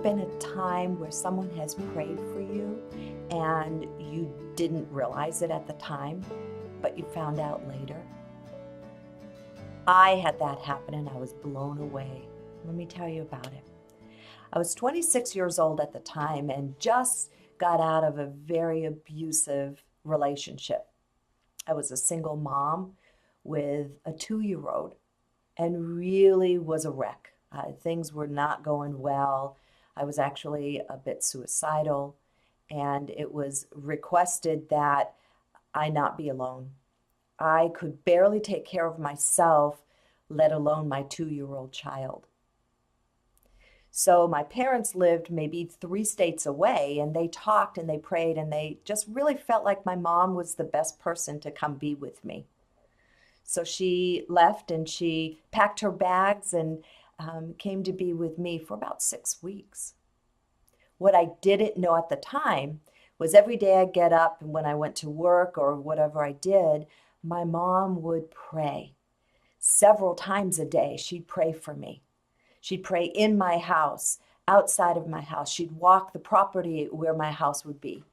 been a time where someone has prayed for you and you didn't realize it at the time, but you found out later? I had that happen and I was blown away. Let me tell you about it. I was 26 years old at the time and just got out of a very abusive relationship. I was a single mom with a 2-year-old and really was a wreck. Things were not going well. I was actually a bit suicidal, and it was requested that I not be alone. I could barely take care of myself, let alone my 2-year-old child. So my parents lived maybe 3 states away, and they talked and they prayed, and they just really felt like my mom was the best person to come be with me. So she left and she packed her bags and came to be with me for about 6 weeks. What I didn't know at the time was every day I'd get up and when I went to work or whatever I did, my mom would pray. Several times a day, she'd pray for me. She'd pray in my house, outside of my house. She'd walk the property where my house would be.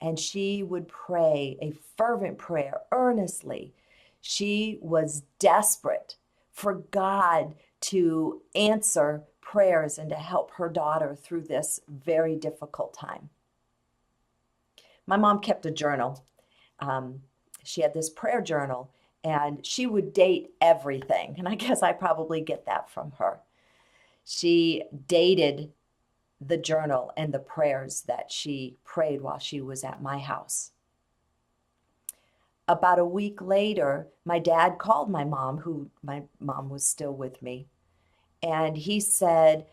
And she would pray a fervent prayer, earnestly. She was desperate for God to answer prayers and to help her daughter through this very difficult time. My mom kept a journal. She had this prayer journal, and she would date everything. And I guess I probably get that from her. She dated the journal and the prayers that she prayed while she was at my house. About a week later, my dad called my mom, my mom was still with me, and he said,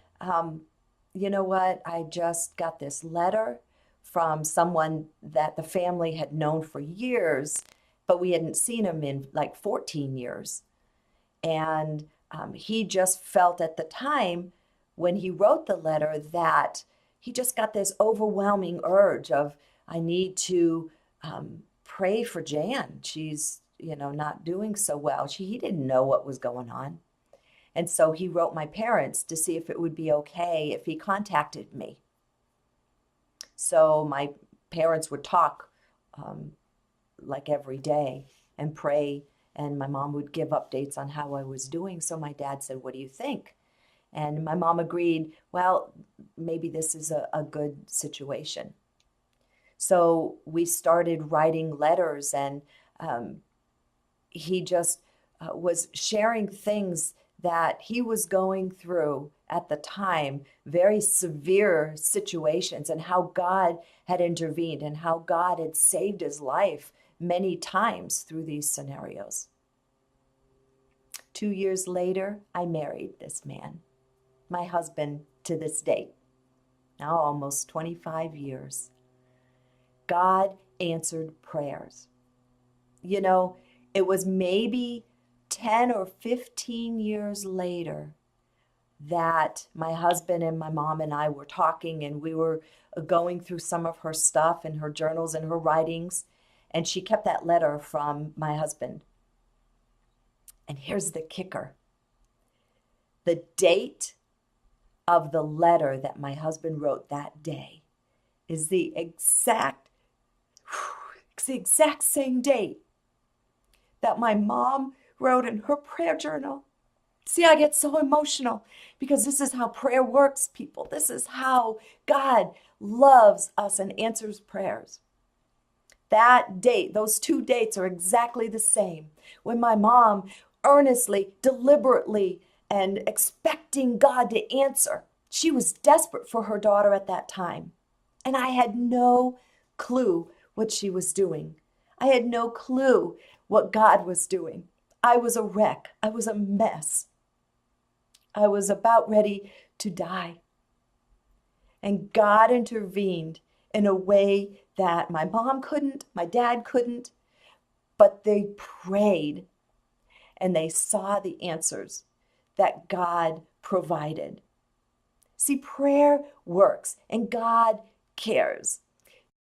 you know what, I just got this letter from someone that the family had known for years, but we hadn't seen him in like 14 years. And he just felt at the time when he wrote the letter that he just got this overwhelming urge of, I need to pray for Jan. She's, not doing so well. He didn't know what was going on. And so he wrote my parents to see if it would be okay if he contacted me. So my parents would talk like every day and pray, and my mom would give updates on how I was doing. So my dad said, what do you think? And my mom agreed, well, maybe this is a good situation. So we started writing letters, and he just was sharing things that he was going through at the time, very severe situations, and how God had intervened and how God had saved his life many times through these scenarios. 2 years later, I married this man, my husband to this date, now almost 25 years. God answered prayers. It was maybe 10 or 15 years later that my husband and my mom and I were talking, and we were going through some of her stuff and her journals and her writings, and she kept that letter from my husband. And here's the kicker. The date of the letter that my husband wrote that day is the exact same date that my mom wrote in her prayer journal. See, I get so emotional because this is how prayer works, people. This is how God loves us and answers prayers. That date, those 2 dates are exactly the same. When my mom earnestly, deliberately, and expecting God to answer, she was desperate for her daughter at that time. And I had no clue what she was doing. I had no clue what God was doing. I was a wreck. I was a mess. I was about ready to die. And God intervened in a way that my mom couldn't, my dad couldn't, but they prayed and they saw the answers that God provided. See, prayer works and God cares.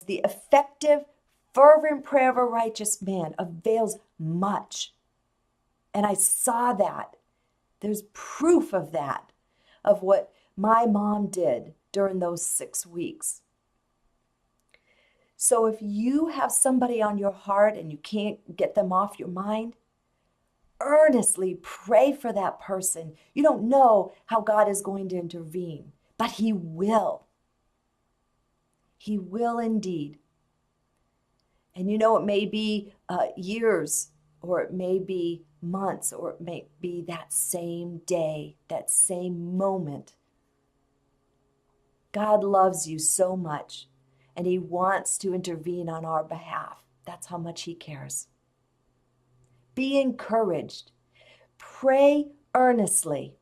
The effective, fervent prayer of a righteous man avails much. And I saw that. There's proof of that, of what my mom did during those 6 weeks. So if you have somebody on your heart and you can't get them off your mind, earnestly pray for that person. You don't know how God is going to intervene, but He will. He will indeed. And it may be years, or it may be months, or it may be that same day, that same moment. God loves you so much, and He wants to intervene on our behalf. That's how much He cares. Be encouraged. Pray earnestly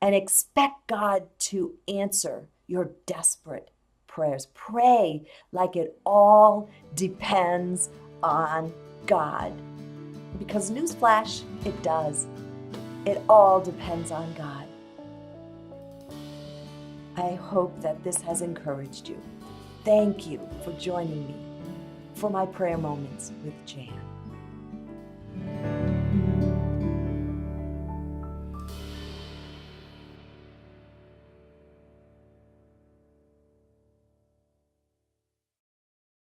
and expect God to answer your desperate prayers. Pray like it all depends on God. Because newsflash, it does. It all depends on God. I hope that this has encouraged you. Thank you for joining me for my prayer moments with Jan.